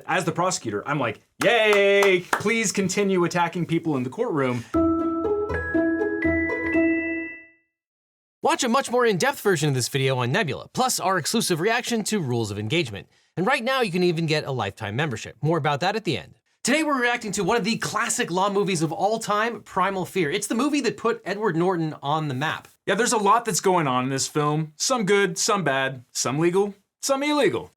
as the prosecutor, I'm like, yay, please continue attacking people in the courtroom. Watch a much more in-depth version of this video on Nebula, plus our exclusive reaction to Rules of Engagement. And right now you can even get a lifetime membership. More about that at the end. Today we're reacting to one of the classic law movies of all time, Primal Fear. It's the movie that put Edward Norton on the map. Yeah, there's a lot that's going on in this film. Some good, some bad, some legal, some illegal.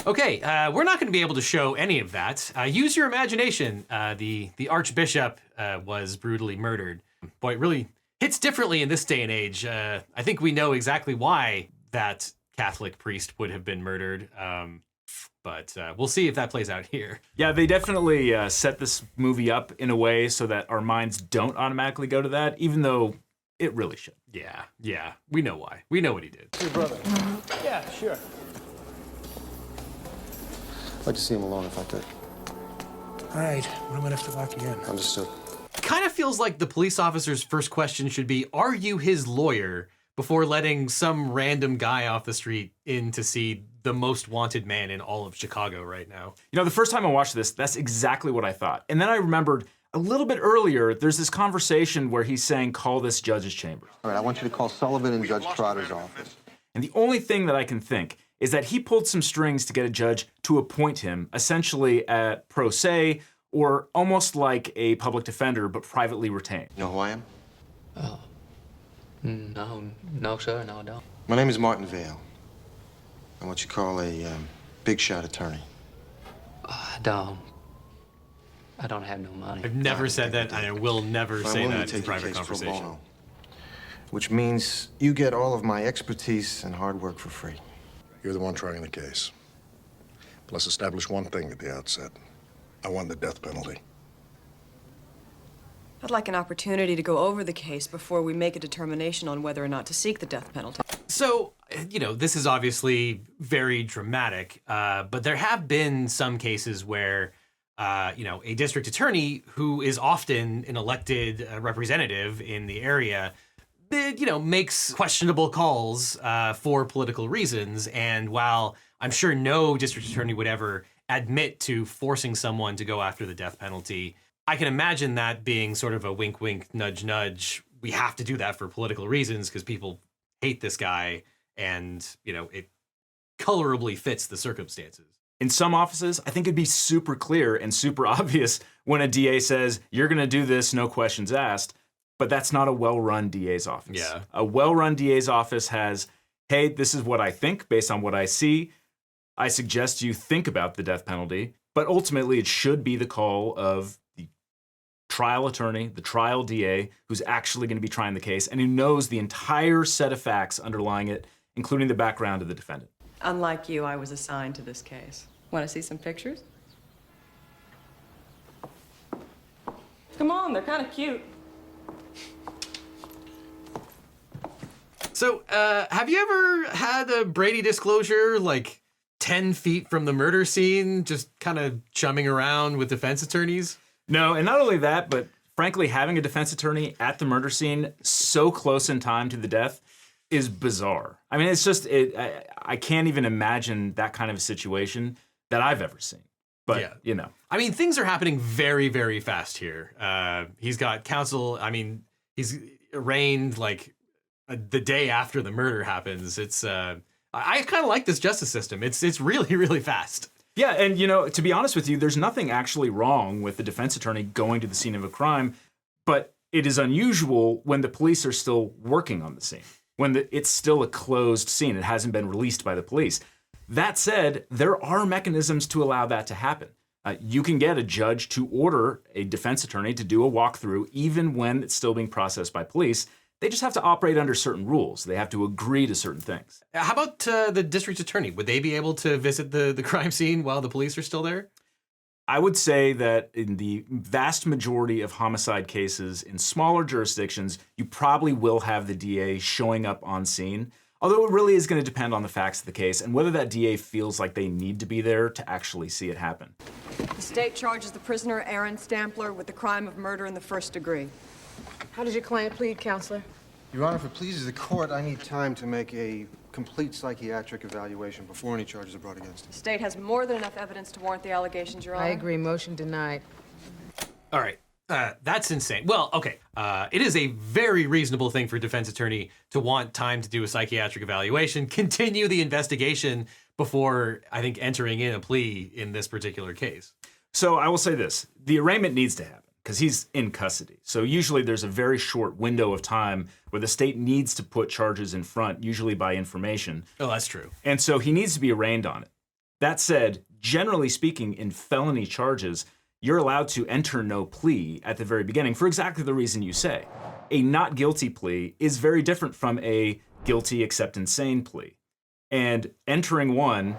Okay, we're not going to be able to show any of that. Use your imagination. The Archbishop was brutally murdered. Boy, it really hits differently in this day and age. I think we know exactly why that Catholic priest would have been murdered, but we'll see if that plays out here. Yeah, they definitely set this movie up in a way so that our minds don't automatically go to that, even though it really should. Yeah, we know why. We know what he did. Your brother. Yeah, sure. I'd like to see him alone if I could. All right, well, I'm gonna have to lock you in. Understood. Kind of feels like the police officer's first question should be, are you his lawyer? Before letting some random guy off the street in to see the most wanted man in all of Chicago right now. You know, the first time I watched this, that's exactly what I thought. And then I remembered a little bit earlier, there's this conversation where he's saying, call this judge's chambers. All right, I want you to call Sullivan in Judge Trotter's office. And the only thing that I can think is that he pulled some strings to get a judge to appoint him, essentially at pro se, or almost like a public defender, but privately retained. You know who I am? Oh, no, sir, no, I don't. My name is Martin Vale. I'm what you call a big shot attorney. I don't have no money. I've never said that, and I will never I'm say willing that to in take your private case pro conversation. bono, which means you get all of my expertise and hard work for free. You're the one trying the case. Let's establish one thing at the outset. I want the death penalty. I'd like an opportunity to go over the case before we make a determination on whether or not to seek the death penalty. So, you know, this is obviously very dramatic, but there have been some cases where, you know, a district attorney who is often an elected representative in the area, you know, makes questionable calls for political reasons. And while I'm sure no district attorney would ever admit to forcing someone to go after the death penalty, I can imagine that being sort of a wink, wink, nudge, nudge. We have to do that for political reasons because people hate this guy and, you know, it colorably fits the circumstances. In some offices, I think it'd be super clear and super obvious when a DA says, you're gonna do this, no questions asked. But that's not a well-run DA's office. Yeah. A well-run DA's office has, hey, this is what I think based on what I see. I suggest you think about the death penalty, but ultimately it should be the call of the trial attorney, the trial DA, who's actually going to be trying the case and who knows the entire set of facts underlying it, including the background of the defendant. Unlike you, I was assigned to this case. Want to see some pictures? Come on, they're kind of cute. So, have you ever had a Brady disclosure like 10 feet from the murder scene, just kind of chumming around with defense attorneys? No, and not only that, but frankly, having a defense attorney at the murder scene so close in time to the death is bizarre. I mean, it's just, I can't even imagine that kind of a situation that I've ever seen. But, yeah, you know. I mean, things are happening very, very fast here. He's got counsel. I mean, he's arraigned like the day after the murder happens. It's I kind of like this justice system. It's really, really fast. Yeah, and you know, to be honest with you, there's nothing actually wrong with the defense attorney going to the scene of a crime, but it is unusual when the police are still working on the scene, when it's still a closed scene. It hasn't been released by the police. That said, there are mechanisms to allow that to happen. You can get a judge to order a defense attorney to do a walkthrough even when it's still being processed by police. They just have to operate under certain rules. They have to agree to certain things. How about the district attorney? Would they be able to visit the crime scene while the police are still there? I would say that in the vast majority of homicide cases in smaller jurisdictions, you probably will have the DA showing up on scene. Although it really is going to depend on the facts of the case and whether that DA feels like they need to be there to actually see it happen. The state charges the prisoner, Aaron Stampler, with the crime of murder in the first degree. How does your client plead, counselor? Your Honor, if it pleases the court, I need time to make a complete psychiatric evaluation before any charges are brought against him. The state has more than enough evidence to warrant the allegations, Your Honor. I agree. Motion denied. All right. That's insane. Well, okay. It is a very reasonable thing for a defense attorney to want time to do a psychiatric evaluation, continue the investigation before, I think, entering in a plea in this particular case. So I will say this. The arraignment needs to happen because he's in custody. So usually there's a very short window of time where the state needs to put charges in front, usually by information. Oh, that's true. And so he needs to be arraigned on it. That said, generally speaking, in felony charges, you're allowed to enter no plea at the very beginning for exactly the reason you say. A not guilty plea is very different from a guilty except insane plea. And entering one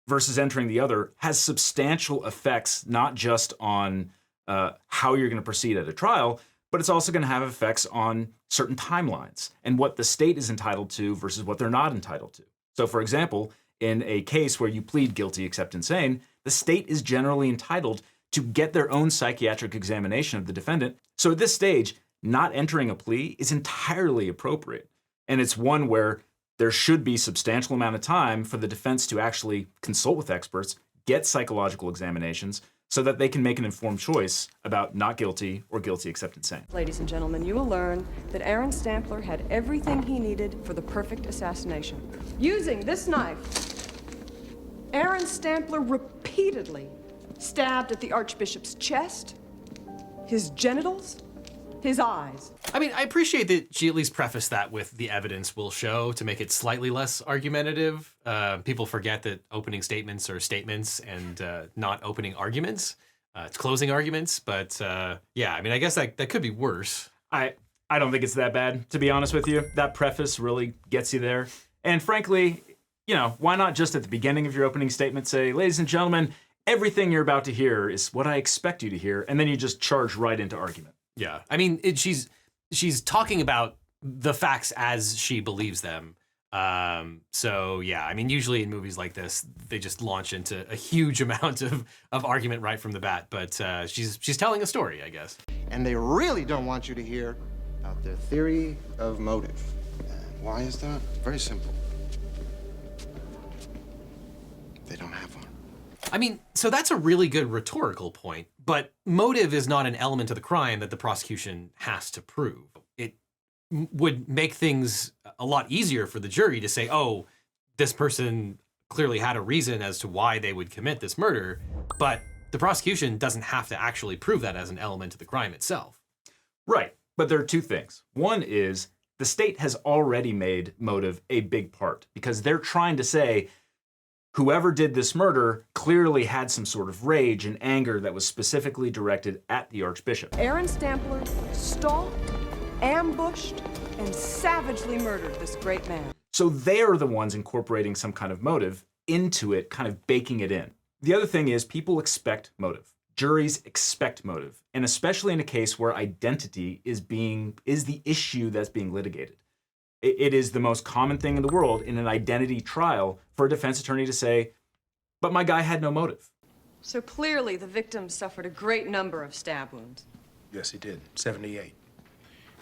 versus entering the other has substantial effects, not just on how you're going to proceed at a trial, but it's also going to have effects on certain timelines and what the state is entitled to versus what they're not entitled to. So, for example, in a case where you plead guilty except insane, the state is generally entitled to get their own psychiatric examination of the defendant. So at this stage, not entering a plea is entirely appropriate. And it's one where there should be substantial amount of time for the defense to actually consult with experts, get psychological examinations, so that they can make an informed choice about not guilty or guilty except insane. Ladies and gentlemen, you will learn that Aaron Stampler had everything he needed for the perfect assassination. Using this knife, Aaron Stampler repeatedly stabbed at the Archbishop's chest, his genitals, his eyes. I mean, I appreciate that she at least prefaced that with the evidence will show to make it slightly less argumentative. People forget that opening statements are statements and not opening arguments. It's closing arguments, but yeah, I mean, I guess that could be worse. I don't think it's that bad, to be honest with you. That preface really gets you there. And frankly, you know, why not just at the beginning of your opening statement say, ladies and gentlemen, everything you're about to hear is what I expect you to hear, and then you just charge right into argument. Yeah, I mean, she's talking about the facts as she believes them. So yeah, I mean, usually in movies like this, they just launch into a huge amount of argument right from the bat. But she's telling a story, I guess. And they really don't want you to hear about their theory of motive. And why is that? Very simple. They don't have one. I mean, so that's a really good rhetorical point, but motive is not an element of the crime that the prosecution has to prove. It would make things a lot easier for the jury to say, oh, this person clearly had a reason as to why they would commit this murder, but the prosecution doesn't have to actually prove that as an element of the crime itself. Right, but there are two things. One is the state has already made motive a big part because they're trying to say, whoever did this murder clearly had some sort of rage and anger that was specifically directed at the Archbishop. Aaron Stampler stalked, ambushed, and savagely murdered this great man. So they're the ones incorporating some kind of motive into it, kind of baking it in. The other thing is people expect motive. Juries expect motive, and especially in a case where identity is the issue that's being litigated. It is the most common thing in the world in an identity trial for a defense attorney to say, but my guy had no motive. So clearly the victim suffered a great number of stab wounds. Yes, he did. 78.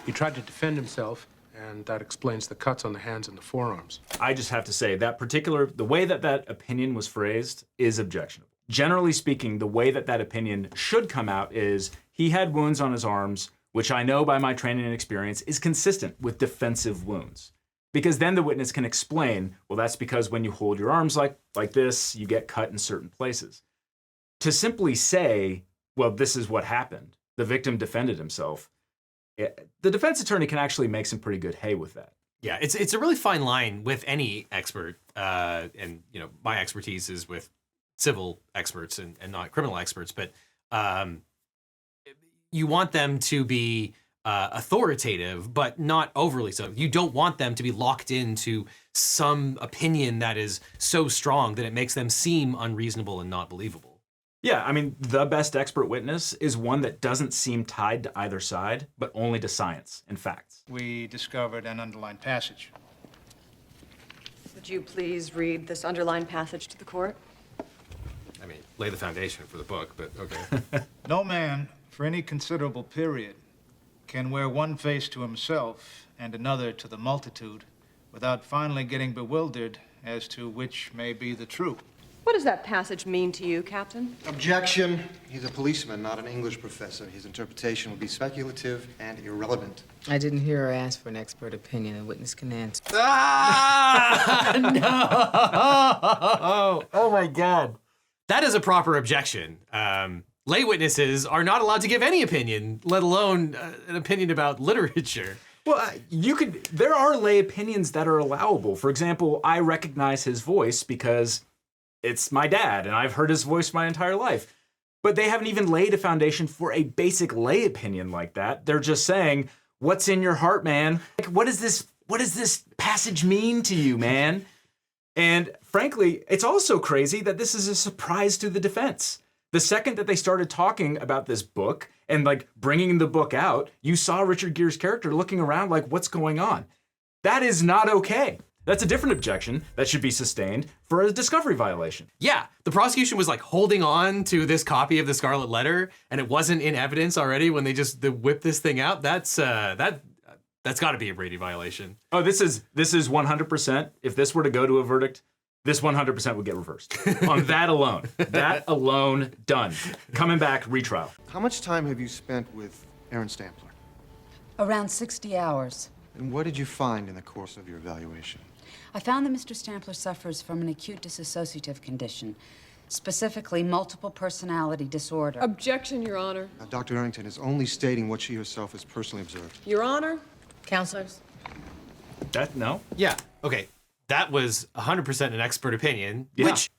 He tried to defend himself, and that explains the cuts on the hands and the forearms. I just have to say the way that opinion was phrased is objectionable. Generally speaking, the way that opinion should come out is he had wounds on his arms, which I know by my training and experience is consistent with defensive wounds. Because then the witness can explain, well, that's because when you hold your arms like this, you get cut in certain places. To simply say, well, this is what happened, the victim defended himself, the defense attorney can actually make some pretty good hay with that. Yeah, it's a really fine line with any expert, and you know, my expertise is with civil experts and not criminal experts, but you want them to be authoritative, but not overly so. You don't want them to be locked into some opinion that is so strong that it makes them seem unreasonable and not believable. Yeah, I mean, the best expert witness is one that doesn't seem tied to either side, but only to science and facts. We discovered an underlined passage. Would you please read this underlined passage to the court? I mean, lay the foundation for the book, but okay. No man, for any considerable period, can wear one face to himself and another to the multitude without finally getting bewildered as to which may be the true. What does that passage mean to you, Captain? Objection. He's a policeman, not an English professor. His interpretation would be speculative and irrelevant. I didn't hear her ask for an expert opinion. The witness can answer. Ah, no! Oh my God. That is a proper objection. Lay witnesses are not allowed to give any opinion, let alone an opinion about literature. Well, there are lay opinions that are allowable. For example, I recognize his voice because it's my dad, and I've heard his voice my entire life. But they haven't even laid a foundation for a basic lay opinion like that. They're just saying, what's in your heart, man? Like, what does this passage mean to you, man? And frankly, it's also crazy that this is a surprise to the defense. The second that they started talking about this book and like bringing the book out, you saw Richard Gere's character looking around like, what's going on? That is not okay. That's a different objection that should be sustained for a discovery violation. Yeah, the prosecution was like holding on to this copy of the Scarlet Letter, and it wasn't in evidence already when they just whipped this thing out. That's got to be a Brady violation. Oh, this is 100%. If this were to go to a verdict, this 100% would get reversed. On that alone. That alone, done. Coming back, retrial. How much time have you spent with Aaron Stampler? Around 60 hours. And what did you find in the course of your evaluation? I found that Mr. Stampler suffers from an acute dissociative condition, specifically multiple personality disorder. Objection, Your Honor. Now, Dr. Arrington is only stating what she herself has personally observed. Your Honor? Counselors? No? Yeah, okay. That was 100% an expert opinion, Yeah. which,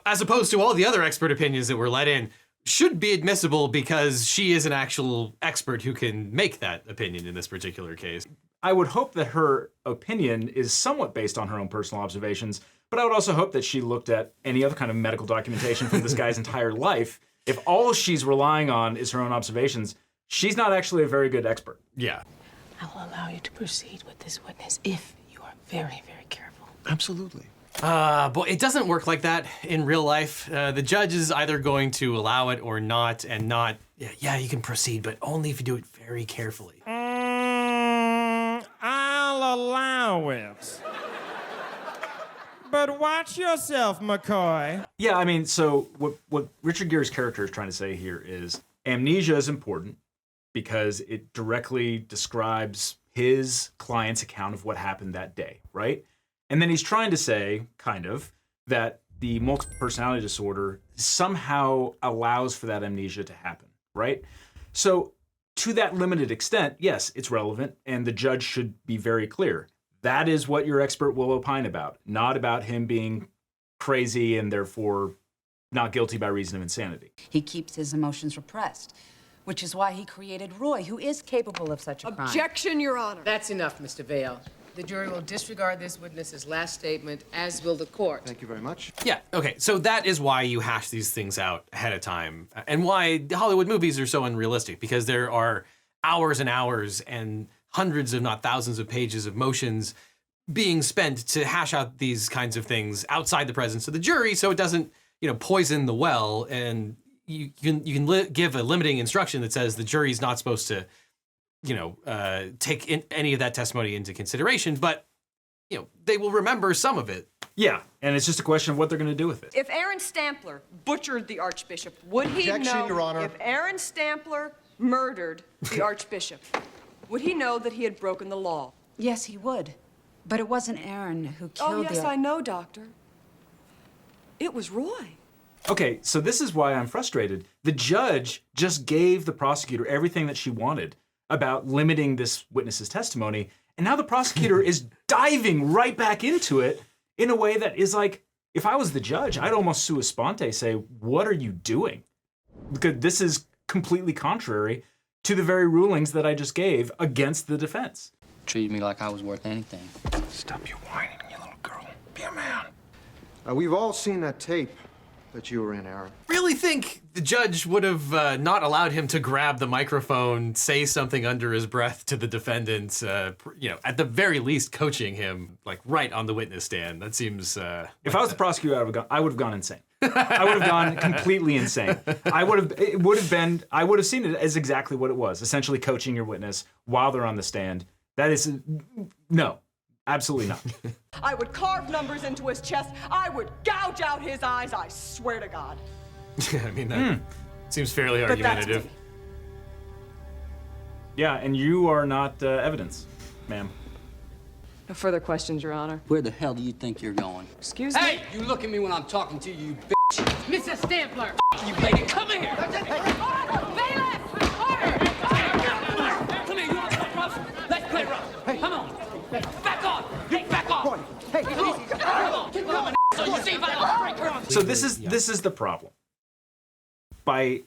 as opposed to all the other expert opinions that were let in, should be admissible because she is an actual expert who can make that opinion in this particular case. I would hope that her opinion is somewhat based on her own personal observations, but I would also hope that she looked at any other kind of medical documentation from this guy's entire life. If all she's relying on is her own observations, she's not actually a very good expert. Yeah. I will allow you to proceed with this witness if you are very, very careful. Absolutely. Boy, it doesn't work like that in real life. The judge is either going to allow it or not, and not, yeah, you can proceed, but only if you do it very carefully. I'll allow it. But watch yourself, McCoy. Yeah, I mean, so what Richard Gere's character is trying to say here is amnesia is important because it directly describes his client's account of what happened that day, right? And then he's trying to say, kind of, that the multiple personality disorder somehow allows for that amnesia to happen, right? So to that limited extent, yes, it's relevant, and the judge should be very clear. That is what your expert will opine about, not about him being crazy and therefore not guilty by reason of insanity. He keeps his emotions repressed, which is why he created Roy, who is capable of such a crime. Objection, Your Honor. That's enough, Mr. Vale. The jury will disregard this witness's last statement, as will the court. Thank you very much. Yeah, okay, so that is why you hash these things out ahead of time, and why Hollywood movies are so unrealistic, because there are hours and hours and hundreds, if not thousands, of pages of motions being spent to hash out these kinds of things outside the presence of the jury, so it doesn't, poison the well, and you can give a limiting instruction that says the jury's not supposed to take any of that testimony into consideration, but, they will remember some of it. Yeah, and it's just a question of what they're going to do with it. If Aaron Stampler butchered the Archbishop, would he Objection, know... Your Honor. If Aaron Stampler murdered the Archbishop, would he know that he had broken the law? Yes, he would. But it wasn't Aaron who killed Oh, yes, I know, Doctor. It was Roy. Okay, so this is why I'm frustrated. The judge just gave the prosecutor everything that she wanted about limiting this witness's testimony, and now the prosecutor is diving right back into it in a way that is like, if I was the judge, I'd almost sua sponte say, what are you doing? Because this is completely contrary to the very rulings that I just gave against the defense. Treated me like I was worth anything. Stop your whining, you little girl. Be a man. We've all seen that tape that you were in, Aaron. Really think the judge would have not allowed him to grab the microphone, say something under his breath to the defendant, at the very least coaching him, like right on the witness stand. That seems... If I was the prosecutor, I would have gone insane. I would have gone completely insane. I would have seen it as exactly what it was, essentially coaching your witness while they're on the stand. That is, no, absolutely not. I would carve numbers into his chest. I would gouge out his eyes. I swear to God. I mean, that seems fairly But that's argumentative. me. Yeah, and you are not evidence, ma'am. No further questions, Your Honor. Where the hell do you think you're going? Excuse me? Hey, you look at me when I'm talking to you, Mr. Stampler! you lady. Come here. Bailiff! Order! Come here, you want to talk rough? Let's play rough. Hey, come on. Back off. You back off. Hey, come on. Keep going, so you see if I don't break her arm. So this is the problem. By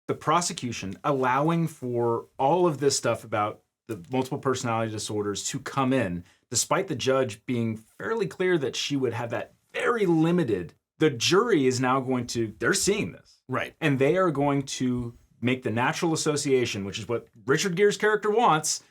the prosecution allowing for all of this stuff about the multiple personality disorders to come in, despite the judge being fairly clear that she would have that very limited, the jury is now going to, they're seeing this. Right. And they are going to make the natural association, which is what Richard Gere's character wants,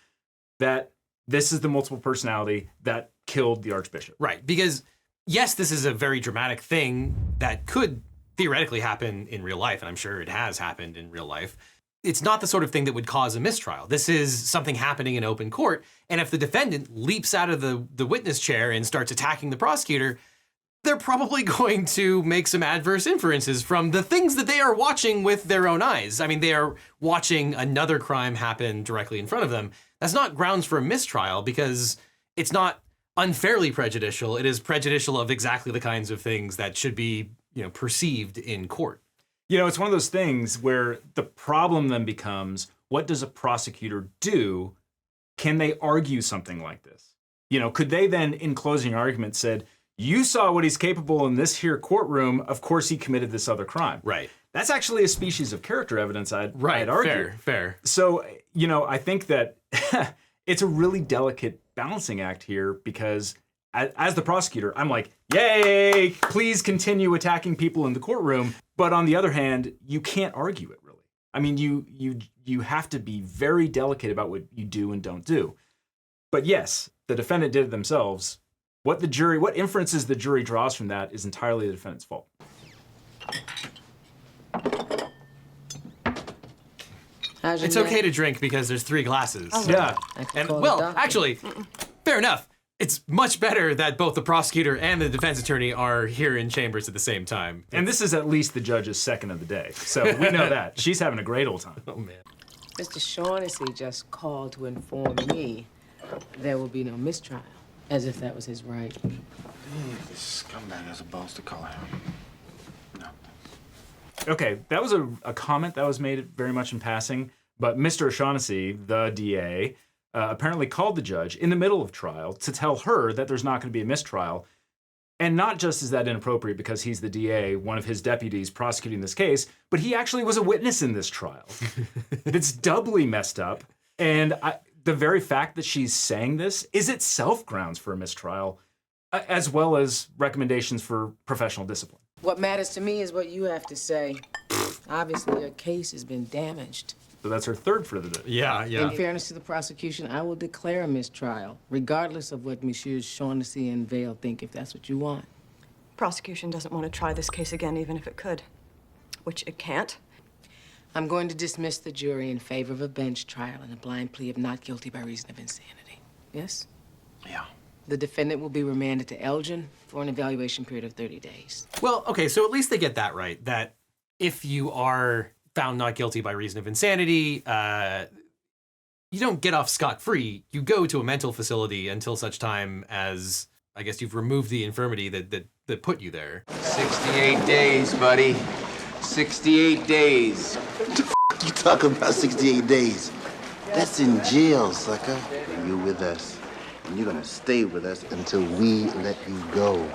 that this is the multiple personality that killed the Archbishop. Right, because yes, this is a very dramatic thing that could theoretically happen in real life, and I'm sure it has happened in real life. It's not the sort of thing that would cause a mistrial. This is something happening in open court, and if the defendant leaps out of the witness chair and starts attacking the prosecutor, they're probably going to make some adverse inferences from the things that they are watching with their own eyes. I mean, they are watching another crime happen directly in front of them. That's not grounds for a mistrial because it's not unfairly prejudicial. It is prejudicial of exactly the kinds of things that should be, perceived in court. It's one of those things where the problem then becomes, what does a prosecutor do? Can they argue something like this? Could they then, in closing argument, said, you saw what he's capable in this here courtroom, of course he committed this other crime. Right. That's actually a species of character evidence, I'd argue. Fair. So, I think that it's a really delicate balancing act here because as the prosecutor, I'm like, yay, please continue attacking people in the courtroom. But on the other hand, you can't argue it really. I mean, you have to be very delicate about what you do and don't do. But yes, the defendant did it themselves. What inferences the jury draws from that is entirely the defendant's fault. It's okay to drink because there's 3 glasses. Oh, Yeah. And actually, fair enough. It's much better that both the prosecutor and the defense attorney are here in chambers at the same time. And this is at least the judge's second of the day. So we know that. She's having a great old time. Oh, man. Mr. Shaughnessy just called to inform me there will be no mistrial, as if that was his right. This scumbag has a balls to call him. No. Okay, that was a comment that was made very much in passing, but Mr. O'Shaughnessy, the DA, apparently called the judge in the middle of trial to tell her that there's not going to be a mistrial. And not just is that inappropriate because he's the DA, one of his deputies prosecuting this case, but he actually was a witness in this trial. It's doubly messed up. And the very fact that she's saying this is itself grounds for a mistrial, as well as recommendations for professional discipline. What matters to me is what you have to say. Obviously, your case has been damaged. So that's her third for the day. Yeah. In fairness to the prosecution, I will declare a mistrial, regardless of what Messieurs Shaughnessy and Vale think, if that's what you want. Prosecution doesn't want to try this case again, even if it could, which it can't. I'm going to dismiss the jury in favor of a bench trial and a blind plea of not guilty by reason of insanity. Yes? Yeah. The defendant will be remanded to Elgin for an evaluation period of 30 days. Well, okay, so at least they get that right, that if you are found not guilty by reason of insanity, you don't get off scot-free. You go to a mental facility until such time as, I guess, you've removed the infirmity that put you there. 68 days, buddy. 68 days. What the f*** you talking about 68 days? That's in jail, sucker. And you're with us. And you're gonna stay with us until we let you go.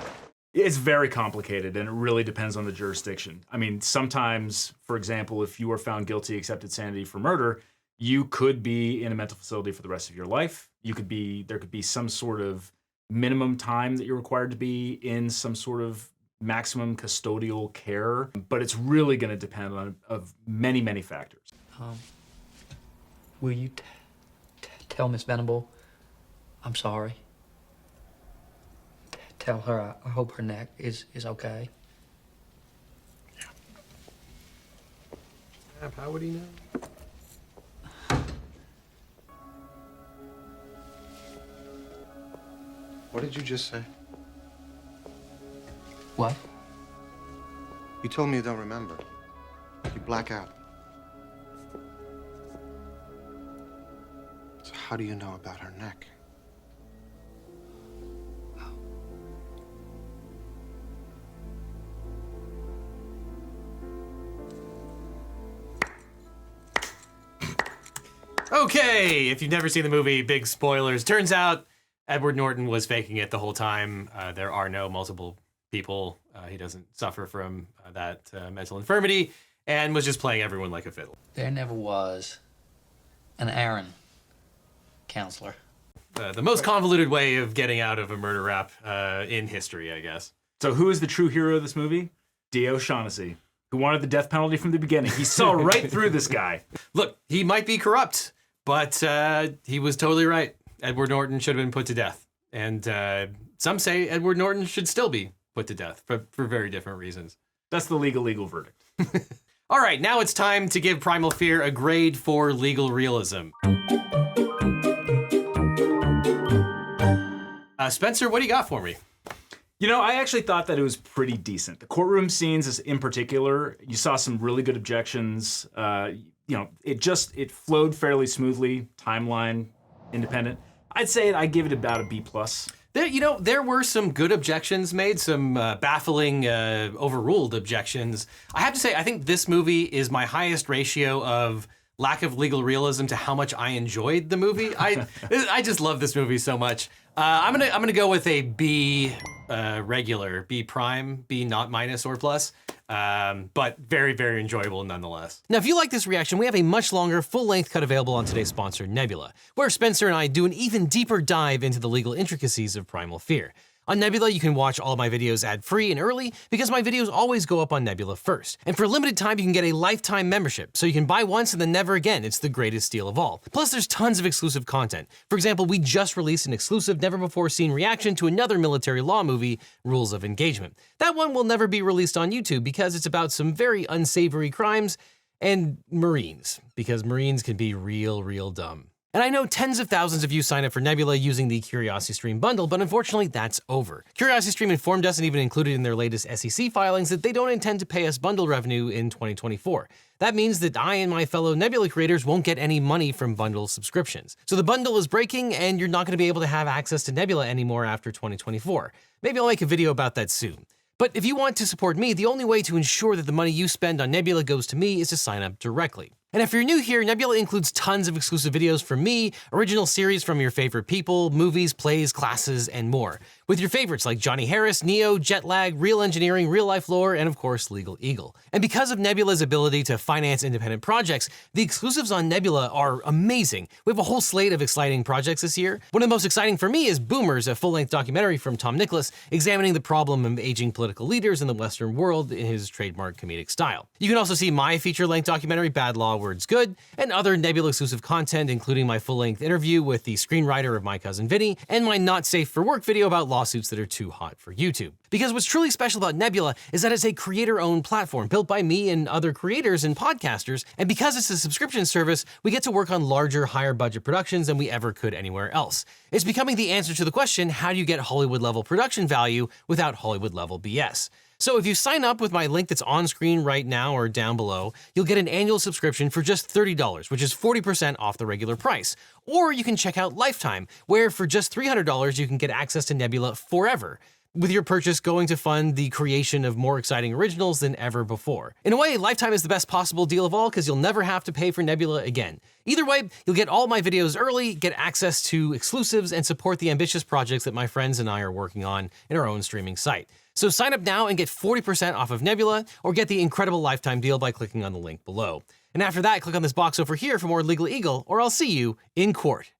It's very complicated, and it really depends on the jurisdiction. I mean, sometimes, for example, if you are found guilty, accepted sanity for murder, you could be in a mental facility for the rest of your life. There could be some sort of minimum time that you're required to be in some sort of maximum custodial care, but it's really going to depend on many, many factors. Will you tell Miss Venable I'm sorry? Tell her I hope her neck is okay. How would he know? What did you just say? What? You told me you don't remember. You black out. So how do you know about her neck? Okay, if you've never seen the movie, big spoilers. Turns out Edward Norton was faking it the whole time. There are no multiple people. He doesn't suffer from that mental infirmity and was just playing everyone like a fiddle. There never was an Aaron counselor. The most convoluted way of getting out of a murder rap in history, I guess. So who is the true hero of this movie? D.O. Shaughnessy, who wanted the death penalty from the beginning. He saw right through this guy. Look, he might be corrupt, but he was totally right. Edward Norton should have been put to death. And some say Edward Norton should still be put to death for very different reasons. That's the legal verdict. All right, now it's time to give Primal Fear a grade for legal realism. Spencer, what do you got for me? You know, I actually thought that it was pretty decent. The courtroom scenes in particular, you saw some really good objections. It flowed fairly smoothly, timeline independent. I'd say I give it about a B+. There were some good objections made, some baffling, overruled objections. I have to say, I think this movie is my highest ratio of lack of legal realism to how much I enjoyed the movie. I just love this movie so much. I'm gonna go with a B regular, B prime, B not minus or plus. But very, very enjoyable nonetheless. Now, if you like this reaction, we have a much longer, full-length cut available on today's sponsor, Nebula, where Spencer and I do an even deeper dive into the legal intricacies of Primal Fear. On Nebula, you can watch all of my videos ad-free and early because my videos always go up on Nebula first. And for a limited time, you can get a lifetime membership, so you can buy once and then never again. It's the greatest deal of all. Plus, there's tons of exclusive content. For example, we just released an exclusive, never-before-seen reaction to another military law movie, Rules of Engagement. That one will never be released on YouTube because it's about some very unsavory crimes and Marines, because Marines can be real dumb. And I know tens of thousands of you sign up for Nebula using the CuriosityStream bundle, but unfortunately that's over. CuriosityStream informed us and even included in their latest SEC filings that they don't intend to pay us bundle revenue in 2024. That means that I and my fellow Nebula creators won't get any money from bundle subscriptions. So the bundle is breaking and you're not going to be able to have access to Nebula anymore after 2024. Maybe I'll make a video about that soon. But if you want to support me, the only way to ensure that the money you spend on Nebula goes to me is to sign up directly. And if you're new here, Nebula includes tons of exclusive videos from me, original series from your favorite people, movies, plays, classes, and more. With your favorites like Johnny Harris, Neo, Jetlag, Real Engineering, Real Life Lore, and of course, LegalEagle. And because of Nebula's ability to finance independent projects, the exclusives on Nebula are amazing. We have a whole slate of exciting projects this year. One of the most exciting for me is Boomers, a full-length documentary from Tom Nicholas, examining the problem of aging political leaders in the Western world in his trademark comedic style. You can also see my feature-length documentary, Bad Law, Words Good, and other Nebula exclusive content, including my full-length interview with the screenwriter of My Cousin Vinny, and my Not Safe for Work video about lawsuits that are too hot for YouTube. Because what's truly special about Nebula is that it's a creator-owned platform built by me and other creators and podcasters, and because it's a subscription service, we get to work on larger, higher-budget productions than we ever could anywhere else. It's becoming the answer to the question, how do you get Hollywood-level production value without Hollywood-level BS? So if you sign up with my link that's on screen right now or down below, you'll get an annual subscription for just $30, which is 40% off the regular price. Or you can check out Lifetime, where for just $300 you can get access to Nebula forever, with your purchase going to fund the creation of more exciting originals than ever before. In a way, Lifetime is the best possible deal of all because you'll never have to pay for Nebula again. Either way, you'll get all my videos early, get access to exclusives, and support the ambitious projects that my friends and I are working on in our own streaming site. So sign up now and get 40% off of Nebula, or get the incredible Lifetime deal by clicking on the link below. And after that, click on this box over here for more LegalEagle, or I'll see you in court.